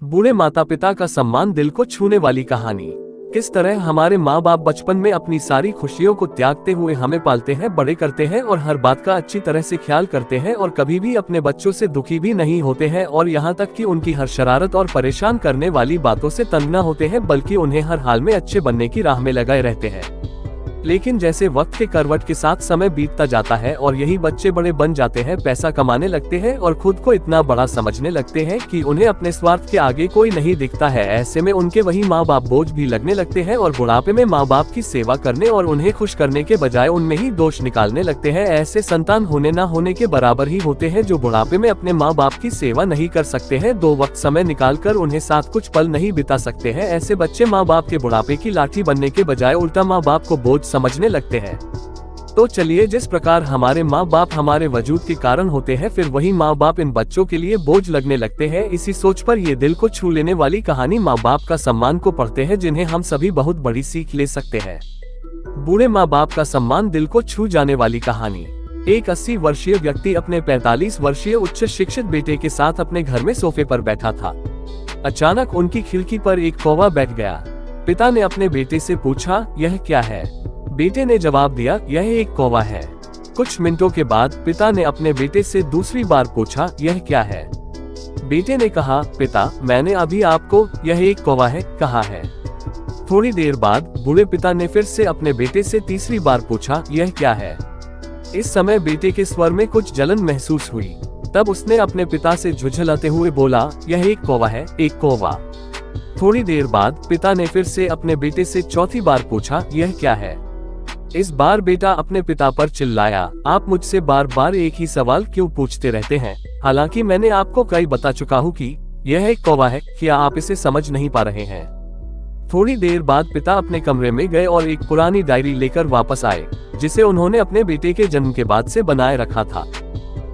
बूढ़े माता पिता का सम्मान, दिल को छूने वाली कहानी। किस तरह हमारे माँ बाप बचपन में अपनी सारी खुशियों को त्यागते हुए हमें पालते हैं, बड़े करते हैं और हर बात का अच्छी तरह से ख्याल करते हैं और कभी भी अपने बच्चों से दुखी भी नहीं होते हैं और यहाँ तक कि उनकी हर शरारत और परेशान करने वाली बातों से तंग न होते हैं, बल्कि उन्हें हर हाल में अच्छे बनने की राह में लगाए रहते हैं। लेकिन जैसे वक्त के करवट के साथ समय बीतता जाता है और यही बच्चे बड़े बन जाते हैं, पैसा कमाने लगते हैं और खुद को इतना बड़ा समझने लगते हैं कि उन्हें अपने स्वार्थ के आगे कोई नहीं दिखता है। ऐसे में उनके वही माँ बाप बोझ भी लगने लगते हैं और बुढ़ापे में माँ बाप की सेवा करने और उन्हें खुश करने के बजाय उनमें ही दोष निकालने लगते हैं। ऐसे संतान होने न होने के बराबर ही होते हैं, जो बुढ़ापे में अपने माँ बाप की सेवा नहीं कर सकते हैं, दो वक्त समय निकाल कर उन्हें साथ कुछ पल नहीं बिता सकते हैं। ऐसे बच्चे माँ बाप के बुढ़ापे की लाठी बनने के बजाय उल्टा माँ बाप को बोझ समझने लगते हैं। तो चलिए, जिस प्रकार हमारे माँ बाप हमारे वजूद के कारण होते हैं, फिर वही माँ बाप इन बच्चों के लिए बोझ लगने लगते हैं। इसी सोच पर ये दिल को छू लेने वाली कहानी माँ बाप का सम्मान को पढ़ते हैं, जिन्हें हम सभी बहुत बड़ी सीख ले सकते हैं। बूढ़े माँ बाप का सम्मान, दिल को छू जाने वाली कहानी। एक 80 वर्षीय व्यक्ति अपने 45 वर्षीय उच्च शिक्षित बेटे के साथ अपने घर में सोफे पर बैठा था। अचानक उनकी खिड़की पर एक कौवा बैठ गया। पिता ने अपने बेटे से पूछा, यह क्या है? बेटे ने जवाब दिया, यह एक कौवा है। कुछ मिनटों के बाद पिता ने अपने बेटे से दूसरी बार पूछा, यह क्या है? बेटे ने कहा, पिता, मैंने अभी आपको यह एक कौवा है कहा है। थोड़ी देर बाद बूढ़े पिता ने फिर से अपने बेटे से तीसरी बार पूछा, यह क्या है? इस समय बेटे के स्वर में कुछ जलन महसूस हुई। तब उसने अपने पिता से झुंझलाते हुए बोला, यह एक कौवा है, एक कौवा। थोड़ी देर बाद पिता ने फिर से अपने बेटे से चौथी बार पूछा, यह क्या है? इस बार बेटा अपने पिता पर चिल्लाया, आप मुझसे बार बार एक ही सवाल क्यों पूछते रहते हैं? हालांकि मैंने आपको कई बता चुका हूँ कि यह एक कौवा है, क्या आप इसे समझ नहीं पा रहे हैं? थोड़ी देर बाद पिता अपने कमरे में गए और एक पुरानी डायरी लेकर वापस आए, जिसे उन्होंने अपने बेटे के जन्म के बाद से बनाए रखा था।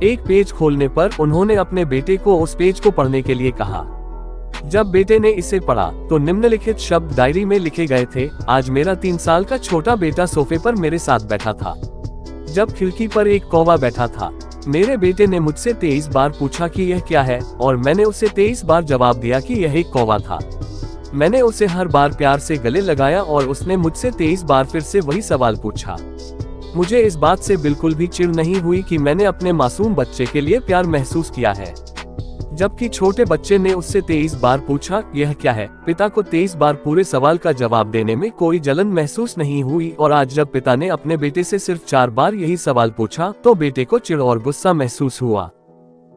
एक पेज खोलने पर उन्होंने अपने बेटे को उस पेज को पढ़ने के लिए कहा। जब बेटे ने इसे पढ़ा तो निम्नलिखित शब्द डायरी में लिखे गए थे, आज मेरा 3 साल का छोटा बेटा सोफे पर मेरे साथ बैठा था, जब खिड़की पर एक कौवा बैठा था। मेरे बेटे ने मुझसे 23 बार पूछा कि यह क्या है, और मैंने उसे 23 बार जवाब दिया कि यह एक कौवा था। मैंने उसे हर बार प्यार से गले लगाया और उसने मुझसे 23 बार फिर से वही सवाल पूछा। मुझे इस बात से बिल्कुल भी चिढ़ नहीं हुई कि मैंने अपने मासूम बच्चे के लिए प्यार महसूस किया है, जबकि छोटे बच्चे ने उससे 23 बार पूछा, यह क्या है? पिता को 23 बार पूरे सवाल का जवाब देने में कोई जलन महसूस नहीं हुई, और आज जब पिता ने अपने बेटे से सिर्फ 4 बार यही सवाल पूछा तो बेटे को चिढ़ और गुस्सा महसूस हुआ।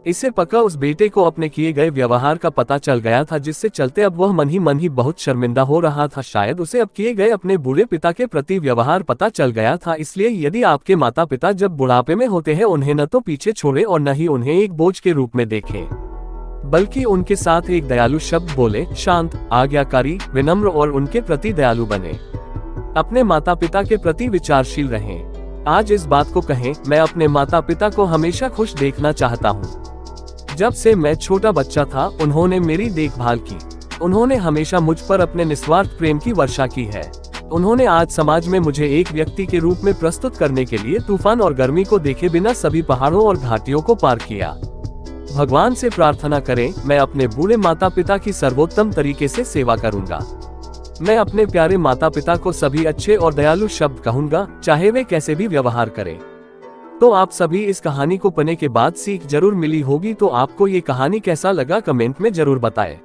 इससे पक्का उस बेटे को अपने किए गए व्यवहार का पता चल गया था, जिससे चलते अब वह मन ही बहुत शर्मिंदा हो रहा था। शायद उसे अब किए गए अपने बूढ़े पिता के प्रति व्यवहार पता चल गया था। इसलिए यदि आपके माता पिता जब बुढ़ापे में होते हैं, उन्हें न तो पीछे छोड़े और न ही उन्हें एक बोझ के रूप में देखें, बल्कि उनके साथ एक दयालु शब्द बोले, शांत, आज्ञाकारी, विनम्र और उनके प्रति दयालु बने। अपने माता पिता के प्रति विचारशील रहें। आज इस बात को कहें, मैं अपने माता पिता को हमेशा खुश देखना चाहता हूँ। जब से मैं छोटा बच्चा था, उन्होंने मेरी देखभाल की। उन्होंने हमेशा मुझ पर अपने निस्वार्थ प्रेम की वर्षा की है। उन्होंने आज समाज में मुझे एक व्यक्ति के रूप में प्रस्तुत करने के लिए तूफान और गर्मी को देखे बिना सभी पहाड़ों और घाटियों को पार किया। भगवान से प्रार्थना करें, मैं अपने बूढ़े माता पिता की सर्वोत्तम तरीके से सेवा करूंगा। मैं अपने प्यारे माता पिता को सभी अच्छे और दयालु शब्द कहूंगा, चाहे वे कैसे भी व्यवहार करें। तो आप सभी इस कहानी को पढ़ने के बाद सीख जरूर मिली होगी। तो आपको ये कहानी कैसा लगा, कमेंट में जरूर बताएं।